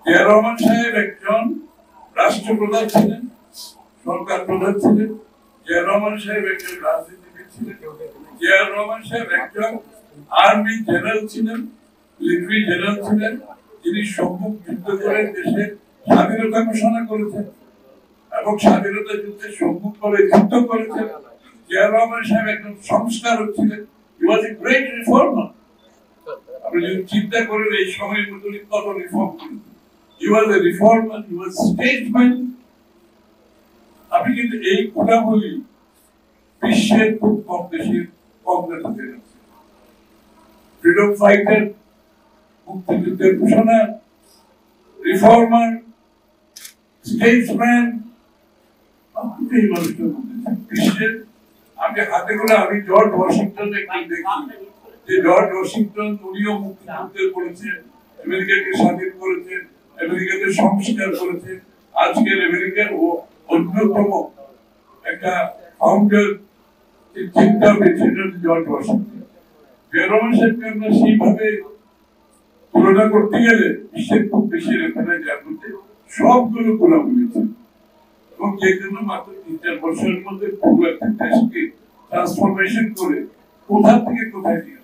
জিয়া রহমান সাহেব একজন রাষ্ট্রপ্রধান ছিলেন, সরকার প্রধান ছিলেন। জিয়া রহমান সাহেব একজন রাজনীতিবিদ ছিলেন। জিয়া রহমান সাহেব একজন আর্মি জেনারেল ছিলেন, মিলিটারি জেনারেল ছিলেন, যিনি সম্মুখ যুদ্ধ করে দেশের স্বাধীনতা ঘোষণা করেছেন এবং স্বাধীনতা যুদ্ধে সম্মুখ করে যুদ্ধ করেছেন। জিয়া রহমান সাহেব একজন সংস্কারক ছিলেন। He was a great reformer. আপনি যদি চিন্তা করেন এই সময়ের মধ্যে কত রিফর্ম করেছেন। He was a reformer, he was statesman. আপনি কিন্তু এই গুণাবলী বিশ্বের খুব কম দেশের কম দেখা যায়। ফ্রিডম ফাইটার, মুক্তিযুদ্ধের ঘোষণা, রিফর্মার, স্টেটসম্যান, এই মানুষটার মধ্যে বিশ্বের আমি হাতে করে আমি জর্জ ওয়াশিংটনকে দেখি যে জর্জ ওয়াশিংটন উনিও মুক্তিযুদ্ধের করেছেন, আমেরিকাকে স্বাধীন করেছেন, আমেরিকাকে সংস্কার করেছেন। আজকের আমেরিকার অন্যতম একটা ফাউন্ডার চিন্তা পেয়েছিলেন জর্জ ওয়াশিংটন। জিয়া রহমান সাহেবকে আমরা সেইভাবে তুলনা করতে গেলে বিশ্বের খুব বেশি রেফারেন্স জানতে সবগুলো গুণাবলী ছিল এবং যে জন্য মাত্র ৩-৪ বছরের মধ্যে পুরো একটা দেশকে ট্রান্সফরমেশন করে কোথা থেকে কোথায় নিয়ে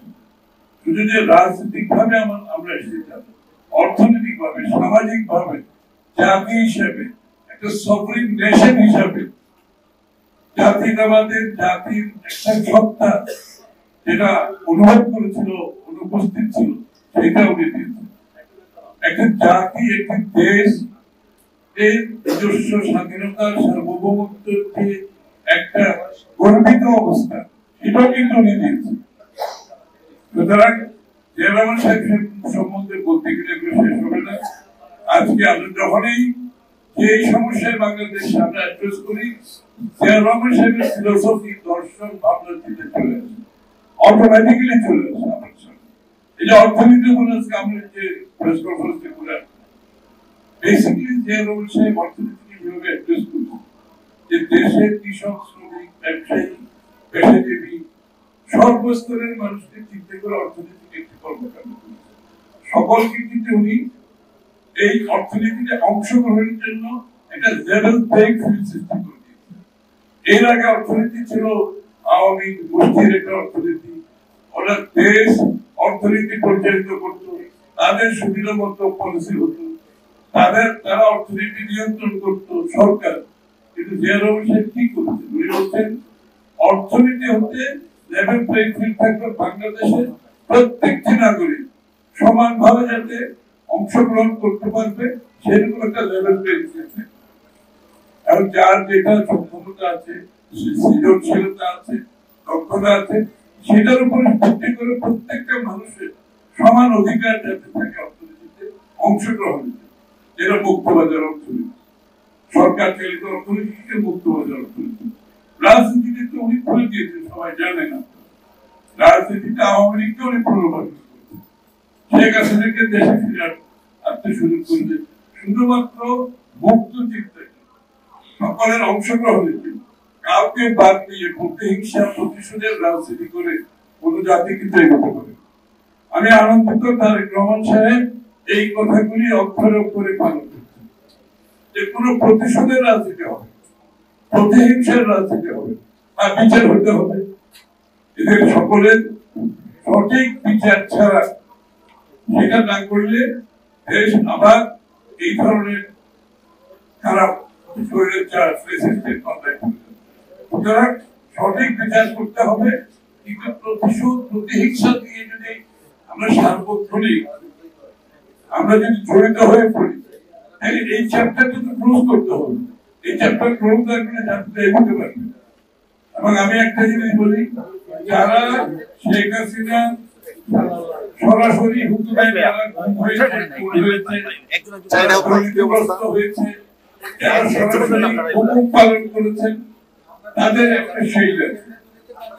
শুধু যে রাজনৈতিক ভাবে আমরা এসেছিলাম, অর্থনৈতিক ভাবে, সামাজিক ভাবে, জাতি হিসেবে, একটা সফরিং নেশন হিসাবে জাতির জাতির একটা সত্তা যেটা অনুভব করেছিল, অনুপস্থিত ছিল, সেটা উনি দিয়েছেন। একটা জাতি, একটি দেশ এই নিজস্ব স্বাধীনতার সার্বভৌমত্বের যে একটা গর্বিত অবস্থা, সেটাও কিন্তু উনি দিয়েছেন। সুতরাং জিয়া রহমান সাহেব সম্বন্ধে বলতে গেলে শেষ হবে না। আজকে আমরা যখনই যে সমস্যায় বাংলাদেশ আমরা অ্যাড্রেস করি, জিয়া রহমান সাহেবের ফিলোসফি, দর্শন, ভাবনা চিন্তা চলে আসে, অটোমেটিক্যালি চলে আসে আমার সামনে। এই যে অর্থনীতি বলে আজকে আমরা যে প্রেস কনফারেন্সে করে বেসিক্যালি জিয়া রহমান সাহেব অর্থনীতিকে কিভাবে অ্যাড্রেস করছে, যে দেশের কৃষক, শ্রমিক, ব্যবসায়ী, পেশাজীবী সর্বস্তরের মানুষকে চিন্তা করে অর্থনীতিকে একটি কর্মকাণ্ড করেছে। সকলকে কিন্তু উনি এই অর্থনীতিতে অংশগ্রহণের জন্য একটা লেভেল প্লেইং ফিল্ড সৃষ্টি করে দিয়েছে। এর আগে অর্থনীতি ছিল আওয়ামী গোষ্ঠীর একটা অর্থনীতি, ওরা দেশ অর্থনীতি পরিচালিত করত, তাদের সুবিধা মতো পলিসি হতো, তারা অর্থনীতি নিয়ন্ত্রণ করত সরকার। কিন্তু জিয়া রহমান সাহেব কি করেছেন, উনি বলছেন অর্থনীতি হতে লেভেল প্লেইং ফিল্ড থাকবে, বাংলাদেশের প্রত্যেকটি নাগরিক সমানভাবে যাতে অংশগ্রহণ করতে পারবে সেরকম একটা লেভেল প্লেইং ফিল্ড থাকবে। এবং যার যেটা সক্ষমতা আছে, সৃজনশীলতা আছে, দক্ষতা আছে, সেটার উপরে ভিত্তি করে প্রত্যেকটা মানুষের সমান অধিকার যাতে থাকে অর্থনীতিতে অংশগ্রহণ, যেটা মুক্তবাজার অর্থনীতি, সরকার চালিত অর্থনীতিকে মুক্তবাজার অর্থনীতি। রাজনীতিতে তো উনি খুলে দিয়েছেন, সবাই জানে না। রাজনীতিতে আওয়ামী লীগকে উনি প্রলোভন করেছেন, শেখ হাসিনাকে দেশে ফিরে আসতে শুরু করলে শুধুমাত্র মুক্ত চিন্তা, সকলের অংশগ্রহণের জন্য, কাউকে বাদ দিয়ে প্রতিহিংসা, প্রতিশোধের রাজনীতি করে কোন জাতি কিন্তু এগোতে পারে। আমি আনন্দিত তারেক রহমান সাহেব এই কথাগুলি অক্ষরে অক্ষরে পালন করছেন, যে কোন প্রতিশোধের রাজনীতি হবে, প্রতিহিংসার রাজনীতি হবে, আর বিচার হতে হবে। এদের সকলের সঠিক বিচার ছাড়া সেটা না করলে দেশ আবার এই ধরনের খারাপ সুতরাং সঠিক বিচার করতে হবে। কিন্তু প্রতিশোধ, প্রতিহিংসা দিয়ে যদি আমরা সার্বক্ষণিক আমরা যদি জড়িত হয়ে পড়ি, তাহলে এই চ্যাপ্টারটা তো ক্লোজ করতে হবে। এই চ্যাপ্টার ক্লোজ রাখলে জানতে এগোতে পারবে। এবং আমি একটা জিনিস বলি, যারা শেখ হাসিনা সরাসরি হুকুমে যারা গুম হয়েছে, যারা সরাসরি হুকুম পালন করেছেন, তাদের একটা সেই আছে।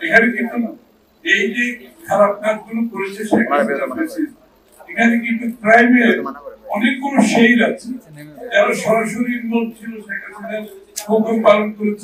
এখানে কিন্তু এই যে খারাপ কাজগুলো করেছে শেখ হাসিনা, এখানে কিন্তু ক্রাইমের অনেকগুলো সেই আছে, যারা সরাসরি ইনভলভ ছিল, শেখ হাসিনা হুকুম পালন করেছে।